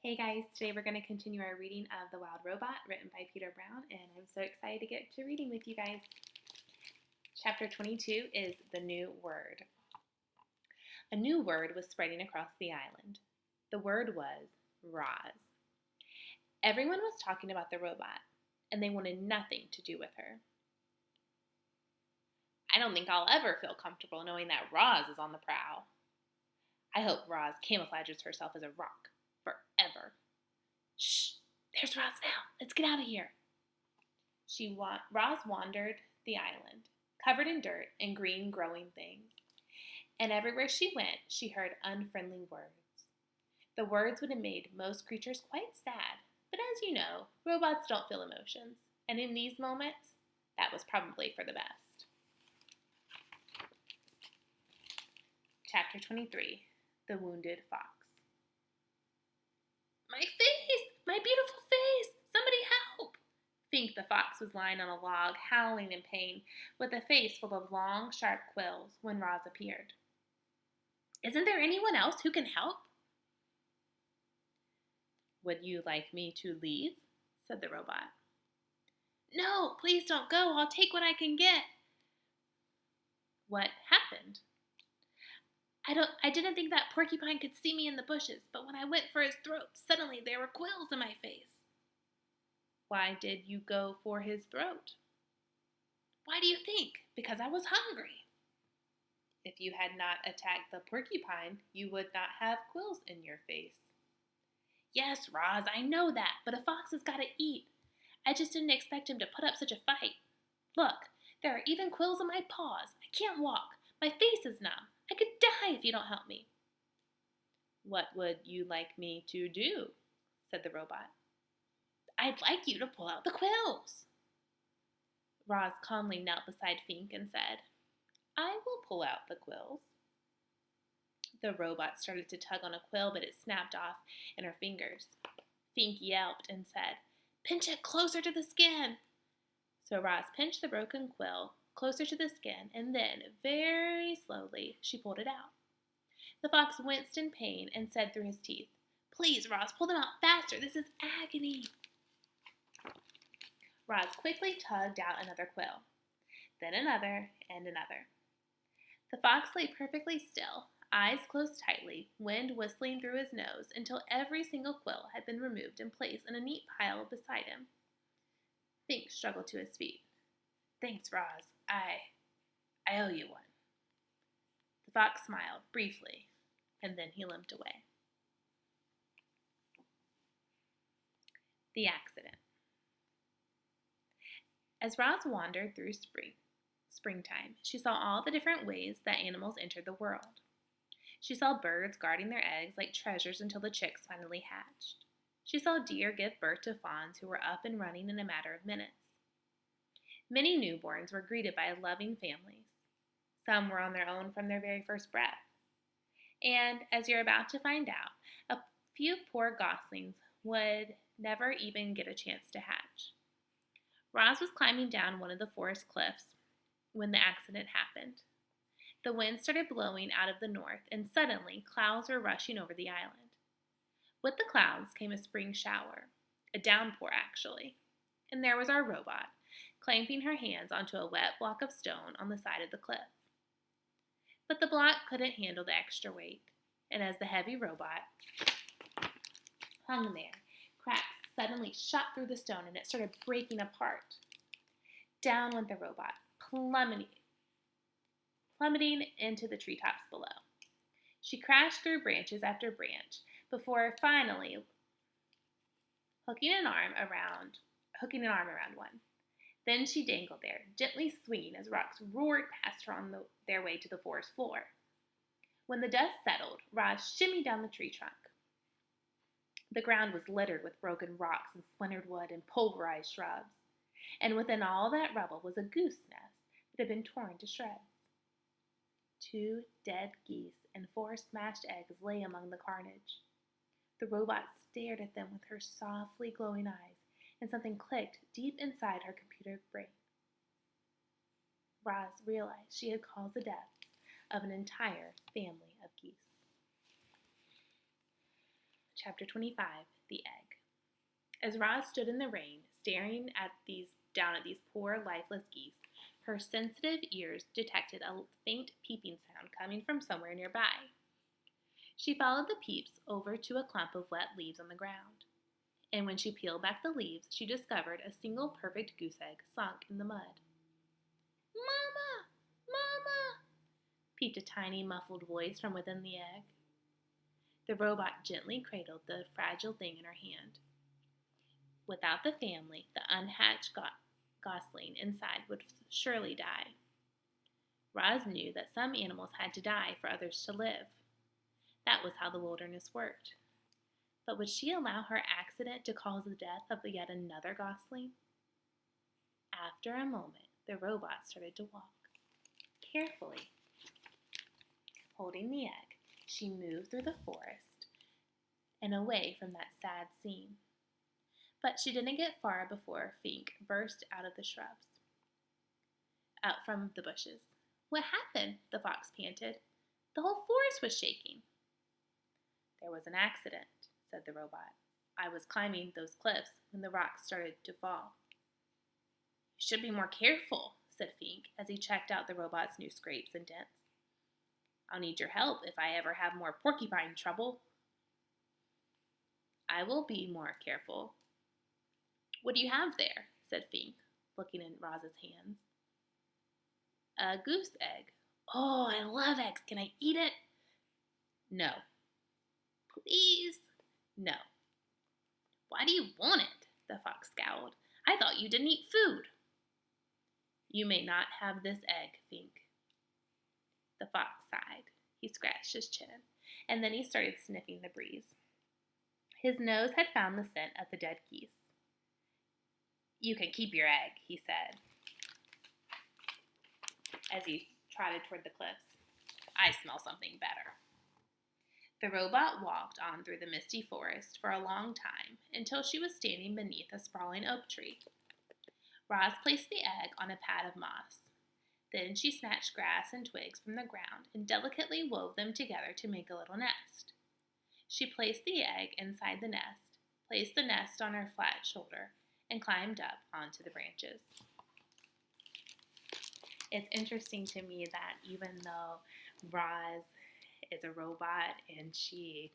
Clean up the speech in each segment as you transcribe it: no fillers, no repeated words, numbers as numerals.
Hey guys, today we're going to continue our reading of The Wild Robot, written by Peter Brown, and I'm so excited to get to reading with you guys. Chapter 22 is The New Word. A new word was spreading across the island. The word was Roz. Everyone was talking about the robot, and they wanted nothing to do with her. I don't think I'll ever feel comfortable knowing that Roz is on the prowl. I hope Roz camouflages herself as a rock forever. Shh, there's Roz now. Let's get out of here. Roz wandered the island, covered in dirt and green growing things. And everywhere she went, she heard unfriendly words. The words would have made most creatures quite sad, but as you know, robots don't feel emotions, and in these moments, that was probably for the best. Chapter 23, The Wounded Fox. My face! My beautiful face! Somebody help! Fink the fox was lying on a log, howling in pain, with a face full of long, sharp quills when Roz appeared. Isn't there anyone else who can help? Would you like me to leave? Said the robot. No, please don't go. I'll take what I can get. What happened? I didn't think that porcupine could see me in the bushes, but when I went for his throat, suddenly there were quills in my face. Why did you go for his throat? Why do you think? Because I was hungry. If you had not attacked the porcupine, you would not have quills in your face. Yes, Roz, I know that, but a fox has got to eat. I just didn't expect him to put up such a fight. Look, there are even quills in my paws. I can't walk. My face is numb. I could die if you don't help me. What would you like me to do? Said the robot. I'd like you to pull out the quills. Roz calmly knelt beside Fink and said, I will pull out the quills. The robot started to tug on a quill, but it snapped off in her fingers. Fink yelped and said, Pinch it closer to the skin. So Roz pinched the broken quill closer to the skin, and then, very slowly, she pulled it out. The fox winced in pain and said through his teeth, Please, Roz, pull them out faster. This is agony. Roz quickly tugged out another quill, then another and another. The fox lay perfectly still, eyes closed tightly, wind whistling through his nose until every single quill had been removed and placed in a neat pile beside him. Fink struggled to his feet. Thanks, Roz. I owe you one. The fox smiled briefly, and then he limped away. The accident. As Roz wandered through springtime, she saw all the different ways that animals entered the world. She saw birds guarding their eggs like treasures until the chicks finally hatched. She saw deer give birth to fawns who were up and running in a matter of minutes. Many newborns were greeted by loving families. Some were on their own from their very first breath. And, as you're about to find out, a few poor goslings would never even get a chance to hatch. Roz was climbing down one of the forest cliffs when the accident happened. The wind started blowing out of the north, and suddenly clouds were rushing over the island. With the clouds came a spring shower, a downpour actually, and there was our robot, clamping her hands onto a wet block of stone on the side of the cliff. But the block couldn't handle the extra weight, and as the heavy robot hung there, cracks suddenly shot through the stone and it started breaking apart. Down went the robot, plummeting into the treetops below. She crashed through branches after branch before finally hooking an arm around one. Then she dangled there, gently swinging as rocks roared past her on their way to the forest floor. When the dust settled, Roz shimmied down the tree trunk. The ground was littered with broken rocks and splintered wood and pulverized shrubs, and within all that rubble was a goose nest that had been torn to shreds. 2 dead geese and 4 smashed eggs lay among the carnage. The robot stared at them with her softly glowing eyes, and something clicked deep inside her computer brain. Roz realized she had caused the deaths of an entire family of geese. Chapter 25, The Egg. As Roz stood in the rain, staring down at these poor, lifeless geese, her sensitive ears detected a faint peeping sound coming from somewhere nearby. She followed the peeps over to a clump of wet leaves on the ground, and when she peeled back the leaves, she discovered a single perfect goose egg sunk in the mud. "Mama! Mama!" peeped a tiny, muffled voice from within the egg. The robot gently cradled the fragile thing in her hand. Without the family, the unhatched gosling inside would surely die. Roz knew that some animals had to die for others to live. That was how the wilderness worked. But would she allow her accident to cause the death of yet another gosling? After a moment, the robot started to walk. Carefully, holding the egg, she moved through the forest and away from that sad scene. But she didn't get far before Fink burst out of the shrubs, out from the bushes. "What happened?" the fox panted. "The whole forest was shaking." "There was an accident," said the robot. "I was climbing those cliffs when the rocks started to fall." "You should be more careful," said Fink as he checked out the robot's new scrapes and dents. "I'll need your help if I ever have more porcupine trouble." "I will be more careful." "What do you have there?" said Fink, looking in Roz's hands. "A goose egg." "Oh, I love eggs. Can I eat it?" "No." "Please?" "No." "Why do you want it?" the fox scowled. "I thought you didn't eat food." "You may not have this egg, Fink." The fox sighed. He scratched his chin, and then he started sniffing the breeze. His nose had found the scent of the dead geese. "You can keep your egg," he said, as he trotted toward the cliffs. "I smell something better." The robot walked on through the misty forest for a long time until she was standing beneath a sprawling oak tree. Roz placed the egg on a pad of moss. Then she snatched grass and twigs from the ground and delicately wove them together to make a little nest. She placed the egg inside the nest, placed the nest on her flat shoulder, and climbed up onto the branches. It's interesting to me that even though Roz is a robot and she's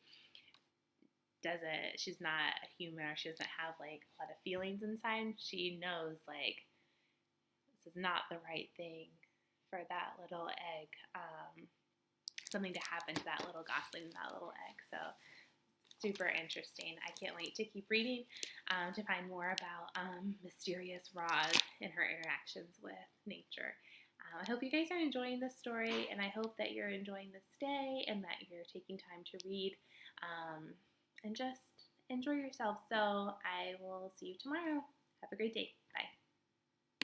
not a human, or she doesn't have like a lot of feelings inside, she knows like this is not the right thing for that little egg, something to happen to that little gosling and that little egg. So super interesting. I can't wait to keep reading to find more about mysterious Roz and her interactions with nature. I hope you guys are enjoying this story, and I hope that you're enjoying this day and that you're taking time to read and just enjoy yourself. So I will see you tomorrow. Have a great day.